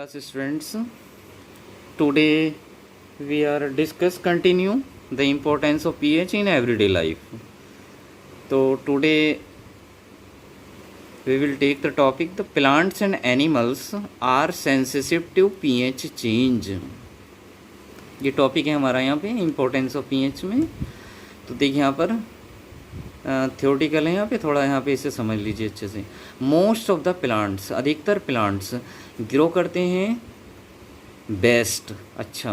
class students, today we are continue the importance of pH in everyday life. So today we will take the topic, the plants and animals are sensitive to pH change. ये topic है हमारा यहाँ पे importance of pH में। तो देखिए यहाँ पर थियोरटिकल है, यहाँ पे थोड़ा यहाँ पे इसे समझ लीजिए अच्छे से। मोस्ट ऑफ द प्लांट्स, अधिकतर प्लांट्स ग्रो करते हैं बेस्ट, अच्छा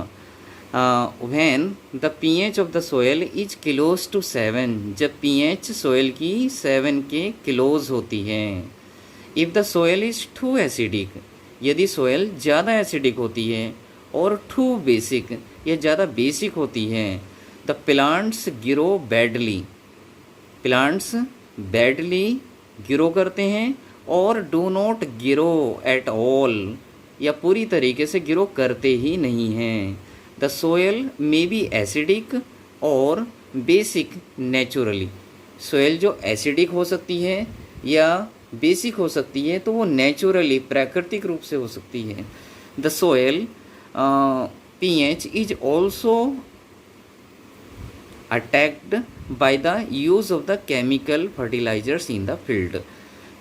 when the pH of the soil is close to 7, जब पीएच सोयल की 7 के क्लोज होती है। If the soil is too acidic, यदि सोयल ज़्यादा एसिडिक होती है, और टू बेसिक या ज़्यादा बेसिक होती है, the plants grow badly, plants badly grow करते हैं, और do not grow at all, या पूरी तरीके से ग्रो करते ही नहीं हैं। The soil may be acidic और बेसिक नेचुरली, सोयल जो एसिडिक हो सकती है या बेसिक हो सकती है, तो वो नेचुरली प्राकृतिक रूप से हो सकती है। The soil pH is also attacked by the use of the chemical fertilizers in the field।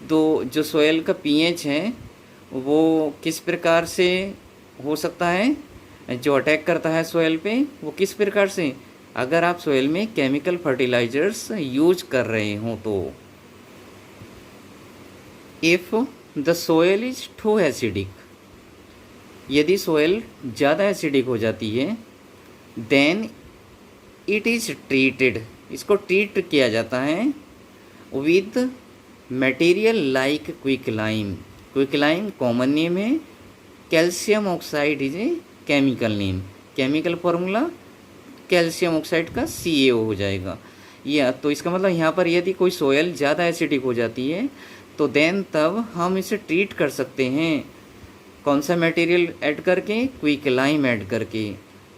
तो जो सोयल का pH है वो किस प्रकार से हो सकता है, जो अटैक करता है सोयल पे, वो किस प्रकार से, अगर आप सोयल में केमिकल फर्टिलाइजर्स यूज कर रहे हो तो। If the soil is too acidic, यदि सोयल ज़्यादा एसिडिक हो जाती है, देन इट इज़ ट्रीटेड, इसको ट्रीट किया जाता है with material like quicklime. Quicklime common name है, calcium oxide is a chemical name, chemical formula calcium oxide का CaO हो जाएगा। या तो इसका मतलब यहाँ पर यदि कोई सोयल ज़्यादा एसिडिक हो जाती है तो देन तब हम इसे ट्रीट कर सकते हैं, कौन सा मटेरियल ऐड करके, क्विकलाइम ऐड करके,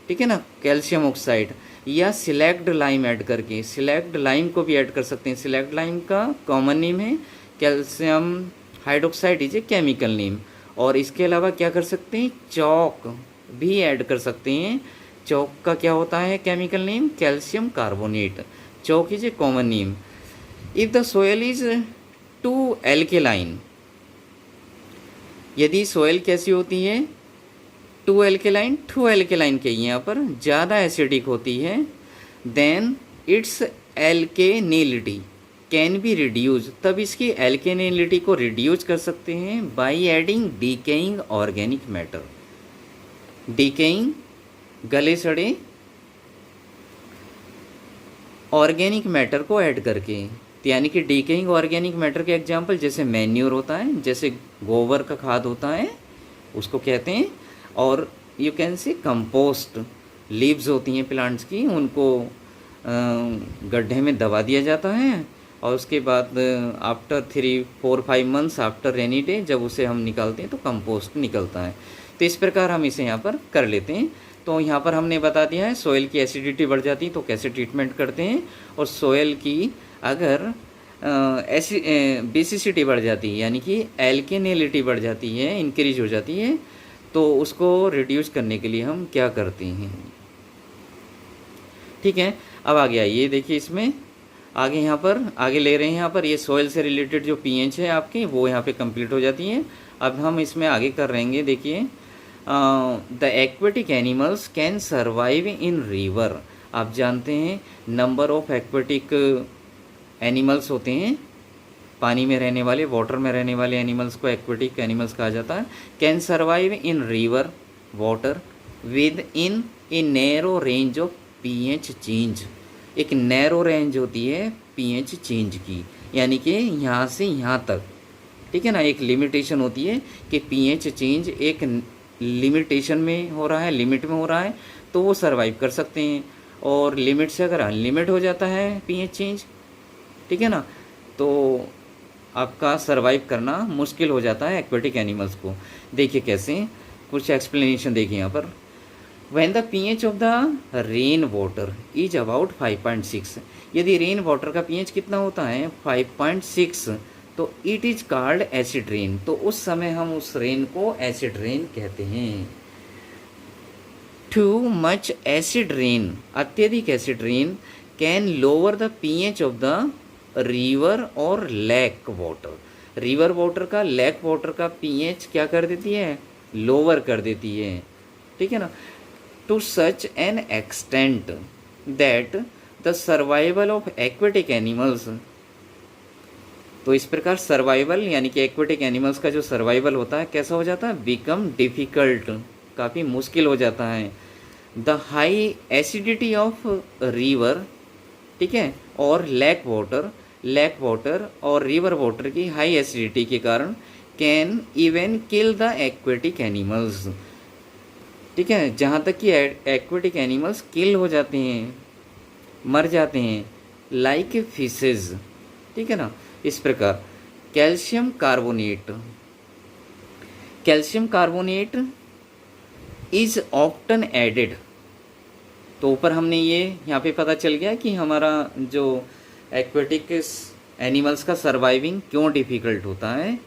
ठीक है ना, कैल्शियम ऑक्साइड, या सिलेक्ट लाइम ऐड करके, सिलेक्ट लाइम को भी ऐड कर सकते हैं। सिलेक्ट लाइम का कॉमन नेम है calcium hydroxide is a chemical name. और इसके अलावा क्या कर सकते हैं, चौक भी ऐड कर सकते हैं। चौक का क्या होता है chemical name, calcium carbonate, chalk is a common name. If the soil is too alkaline, यदि सोयल कैसी होती है, टू एल्केलाइन कहिए यहाँ पर, ज़्यादा एसिडिक होती है, देन इट्स एल्केनेलिटी कैन बी रिड्यूज, तब इसकी एल्केनेलिटी को रिड्यूस कर सकते हैं by adding decaying organic matter. Decaying गले सड़े ऑर्गेनिक मैटर को ऐड करके, यानी कि डिकेइंग ऑर्गेनिक मैटर के एग्जाम्पल जैसे मैन्योर होता है, जैसे गोबर का खाद होता है उसको कहते हैं, और you can say compost, leaves होती हैं प्लांट्स की, उनको गड्ढे में दबा दिया जाता है, और उसके बाद after 3-4-5 months after rainy day जब उसे हम निकालते हैं तो कंपोस्ट निकलता है। तो इस प्रकार हम इसे यहाँ पर कर लेते हैं। तो यहाँ पर हमने बता दिया है सोयल की एसिडिटी बढ़ जाती है तो कैसे ट्रीटमेंट करते हैं, और सोयल की अगर बेसिसिटी बढ़ जाती है, यानी कि एल्केनेलिटी बढ़ जाती है, इंक्रीज हो जाती है, तो उसको रिड्यूस करने के लिए हम क्या करते हैं। ठीक है, अब आगे आइए, देखिए इसमें आगे यहाँ पर आगे ले रहे हैं, यहाँ पर ये सोयल से रिलेटेड जो पीएच है आपकी वो यहाँ पे कंप्लीट हो जाती है। अब हम इसमें आगे कर रहेंगे, देखिए the aquatic animals can survive in river. आप जानते हैं नंबर ऑफ एक्वेटिक एनिमल्स होते हैं, पानी में रहने वाले, वाटर में रहने वाले एनिमल्स को एक्वेटिक एनिमल्स कहा जाता है। Can survive in river water with in a narrow range of pH change. एक नैरो रेंज होती है पीएच चेंज की, यानी कि यहाँ से यहाँ तक, ठीक है ना, एक लिमिटेशन होती है कि पीएच चेंज एक लिमिटेशन में हो रहा है, लिमिट में हो रहा है, तो वो सर्वाइव कर सकते हैं। और लिमिट से अगर अनलिमिट हो जाता है पीएच चेंज, ठीक है ना, तो आपका सर्वाइव करना मुश्किल हो जाता है एक्वेटिक एनिमल्स को। देखिए कैसे, कुछ एक्सप्लेनेशन देखिए यहाँ पर। When the pH of the rain water is about 5.6, यदि रेन वाटर का पीएच कितना होता है 5.6, तो it is called acid rain, तो उस समय हम उस रेन को एसिड रेन कहते हैं। टू मच एसिड रेन, अत्यधिक acid rain can lower the pH of the river और लेक वाटर, रिवर वाटर का, लेक वाटर का पीएच क्या कर देती है, लोअर कर देती है, ठीक है ना। To such an extent that the survival of aquatic animals, तो इस प्रकार सर्वाइवल यानी कि एक्वेटिक एनिमल्स का जो सर्वाइवल होता है कैसा हो जाता है, बिकम डिफ़िकल्ट, काफ़ी मुश्किल हो जाता है। The high acidity of river, ठीक है, और लेक वाटर और रिवर वाटर की हाई एसिडिटी के कारण can even kill the aquatic animals, ठीक है, जहाँ तक कि एक्वेटिक एनिमल्स किल हो जाते हैं, मर जाते हैं, लाइक फिशेज, ठीक है ना। इस प्रकार calcium carbonate is often added, तो ऊपर हमने ये यहाँ पे पता चल गया कि हमारा जो एक्वेटिक एनिमल्स का सर्वाइविंग क्यों डिफ़िकल्ट होता है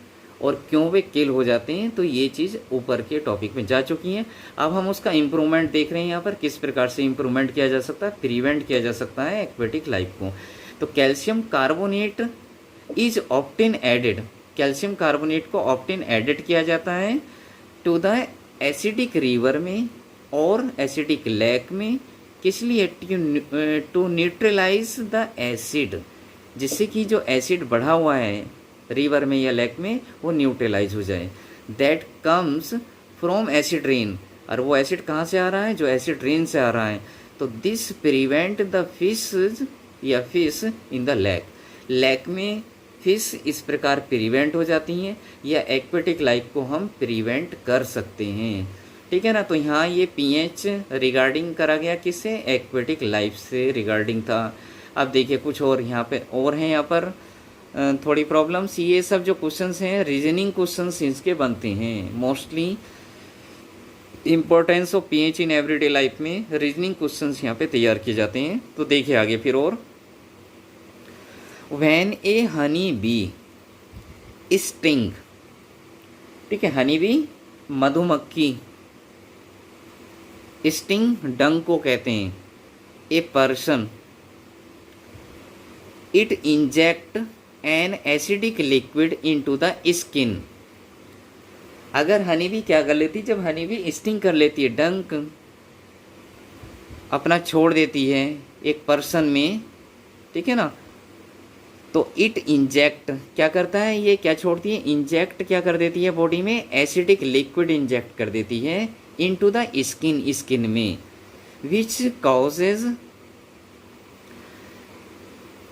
और क्यों वे किल हो जाते हैं, तो ये चीज़ ऊपर के टॉपिक में जा चुकी हैं। अब हम उसका इम्प्रूवमेंट देख रहे हैं यहाँ पर, किस प्रकार से इम्प्रूवमेंट किया जा सकता है, प्रिवेंट किया जा सकता है एक्वेटिक लाइफ को। तो calcium carbonate is often added, calcium carbonate को ऑफ्टन एडेड किया जाता है टू द एसिडिक रिवर में और एसिडिक लेक में, किस लिए, टू न्यूट्रलाइज द एसिड, जिससे कि जो एसिड बढ़ा हुआ है रिवर में या लेक में वो न्यूट्रलाइज हो जाए। That comes from acid rain, और वो एसिड कहाँ से आ रहा है, जो एसिड रेन से आ रहा है। तो दिस प्रिवेंट द फिश या फिश इन द लेक में फिश इस प्रकार प्रिवेंट हो जाती हैं, या एक्वेटिक लाइफ को हम प्रिवेंट कर सकते हैं, ठीक है ना। तो यहाँ ये पीएच रिगार्डिंग करा गया किससे, एक्वेटिक लाइफ से रिगार्डिंग था। अब देखिए कुछ और यहाँ पे और हैं, यहाँ पर थोड़ी प्रॉब्लम्स, ये सब जो क्वेश्चंस हैं रीजनिंग क्वेश्चंस इसके बनते हैं mostly. Importance of pH in everyday life में रीजनिंग क्वेश्चंस यहाँ पे तैयार किए जाते हैं। तो देखिए आगे फिर और, when A honey bee sting, ठीक है, हनी बी मधुमक्खी, स्टिंग डंग को कहते हैं, a person, it inject an acidic liquid into the skin. अगर हनी बी क्या कर लेती, जब हनी बी स्टिंग कर लेती है, डंक अपना छोड़ देती है एक पर्सन में, ठीक है ना, तो इट इंजेक्ट क्या करता है, ये क्या छोड़ती है, इंजेक्ट क्या कर देती है बॉडी में, एसिडिक लिक्विड इंजेक्ट कर देती है इनटू द स्किन में, विच कॉजेज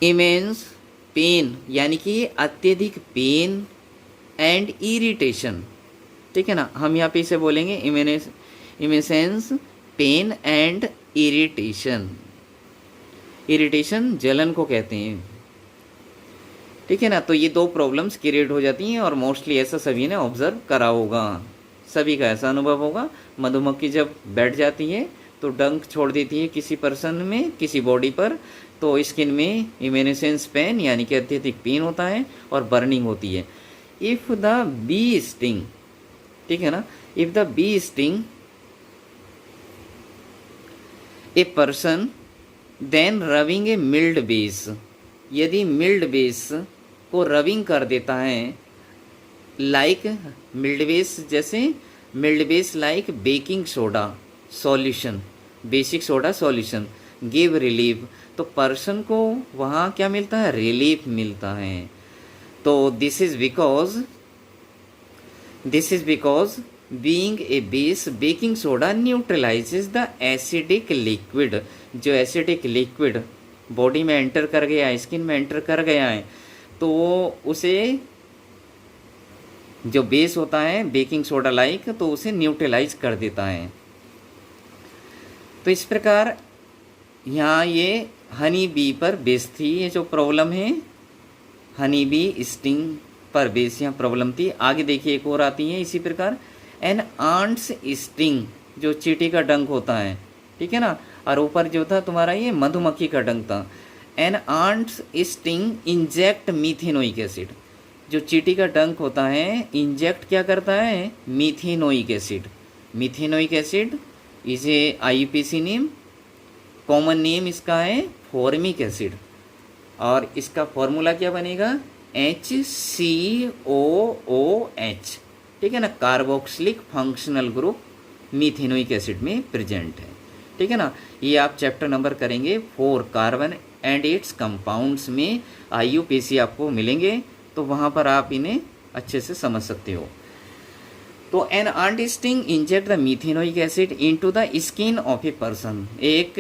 इमेंस पेन, यानी कि अत्यधिक पेन एंड इरिटेशन, ठीक है ना। हम यहाँ पे इसे बोलेंगे इमेसेंस पेन एंड इरिटेशन, इरिटेशन जलन को कहते हैं, ठीक है ना। तो ये दो प्रॉब्लम्स क्रिएट हो जाती हैं और मोस्टली ऐसा सभी ने ऑब्जर्व करा होगा, सभी का ऐसा अनुभव होगा। मधुमक्खी जब बैठ जाती है तो डंक छोड़ देती है किसी पर्सन में, किसी बॉडी पर, तो स्किन में इम्यूनेसेंस पेन यानी कि अत्यधिक पेन होता है और बर्निंग होती है। इफ़ द बी स्टिंग, ठीक है ना, if the bee sting a person then rubbing a mild base, यदि मिल्ड बेस को रविंग कर देता है, लाइक मिल्ड बेस, जैसे mild base like baking soda solution, basic soda solution, give relief, तो पर्सन को वहाँ क्या मिलता है, रिलीफ मिलता है। तो this is because being a base baking soda neutralizes the acidic liquid, जो एसिडिक लिक्विड बॉडी में एंटर कर गया है, स्किन में एंटर कर गया है, तो वो उसे जो बेस होता है बेकिंग सोडा लाइक, तो उसे न्यूट्रलाइज कर देता है। तो इस प्रकार यहाँ ये हनी बी पर बेस थी, ये जो प्रॉब्लम है हनी बी स्टिंग पर बेस यहाँ प्रॉब्लम थी। आगे देखिए एक और आती है इसी प्रकार, एन आंट्स स्टिंग, जो चींटी का डंक होता है, ठीक है ना, और ऊपर जो था तुम्हारा ये मधुमक्खी का डंक था। An ants sting inject methanoic acid, जो चींटी का डंक होता है इंजेक्ट क्या करता है, methanoic acid. Methanoic acid is a IUPAC name, common name इसका है फॉर्मिक एसिड, और इसका फॉर्मूला क्या बनेगा, HCOOH, ठीक है ना, carboxylic functional group methanoic acid में प्रेजेंट है, ठीक है ना। ये आप चैप्टर नंबर करेंगे 4 कार्बन एंड इट्स कंपाउंड्स में IUPAC आपको मिलेंगे, तो वहाँ पर आप इन्हें अच्छे से समझ सकते हो। तो an ant sting inject the methanoic acid into the skin of a person, एक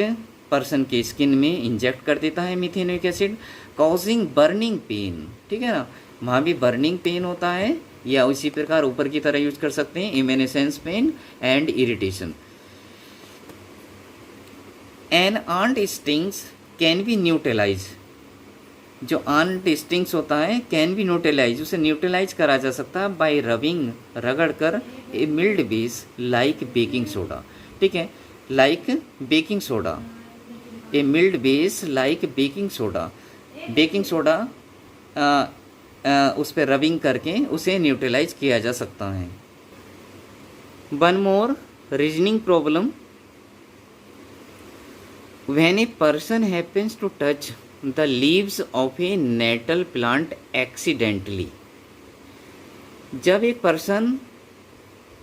पर्सन के स्किन में इंजेक्ट कर देता है methanoic acid, causing burning pain, ठीक है ना, वहाँ भी बर्निंग पेन होता है, या उसी प्रकार ऊपर की तरह यूज कर सकते हैं immense pain and irritation. An ant stings can be neutralise, जो आंट स्टिंग्स होता है कैन बी न्यूट्रलाइज, उसे न्यूट्रलाइज करा जा सकता है बाय रबिंग, रगड़ कर, a mild base like baking soda, ठीक है, like baking soda, a mild base like baking soda, baking soda उस पर रबिंग करके उसे न्यूट्रलाइज किया जा सकता है। One more reasoning problem, when a person happens to touch the leaves of a nettle plant accidentally, जब एक पर्सन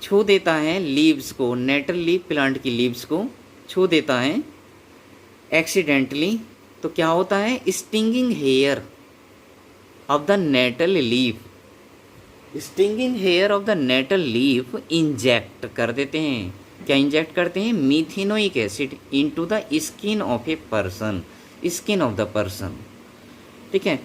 छू देता है लीव्स को, नेटल लीव प्लांट की लीव्स को छू देता है एक्सीडेंटली, तो क्या होता है, stinging hair of the nettle leaf, stinging hair of the nettle leaf inject कर देते हैं, क्या इंजेक्ट करते हैं, methanoic acid into the skin of a person, skin of the person, ठीक है,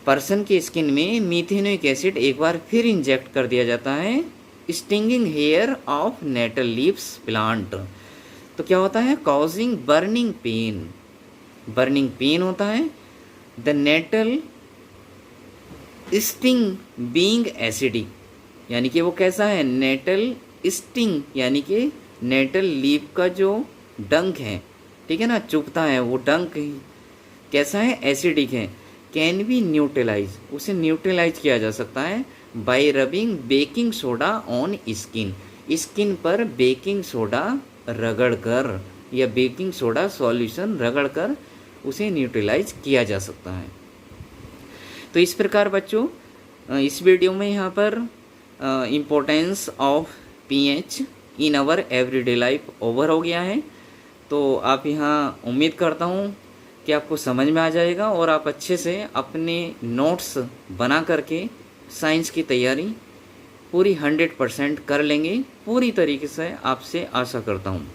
पर्सन की स्किन में मीथेनोइक एसिड एक बार फिर इंजेक्ट कर दिया जाता है, stinging hair of nettle leaves plant, तो क्या होता है, causing burning pain, burning pain होता है, the nettle sting being acidic, यानी कि वो कैसा है, नेटल स्टिंग यानी कि नेटल लीफ का जो डंक है, ठीक है ना, चुभता है वो डंक कैसा है, एसिडिक है, कैन बी न्यूट्रलाइज, उसे न्यूट्रलाइज किया जा सकता है by rubbing baking soda on skin, skin पर बेकिंग सोडा रगड़ कर या बेकिंग सोडा सॉल्यूशन रगड़ कर उसे न्यूट्रलाइज किया जा सकता है। तो इस प्रकार बच्चों इस वीडियो में यहाँ पर importance of pH in our everyday life over हो गया है। तो आप यहाँ उम्मीद करता हूँ कि आपको समझ में आ जाएगा और आप अच्छे से अपने नोट्स बना करके साइंस की तैयारी पूरी 100% कर लेंगे, पूरी तरीके से आपसे आशा करता हूँ।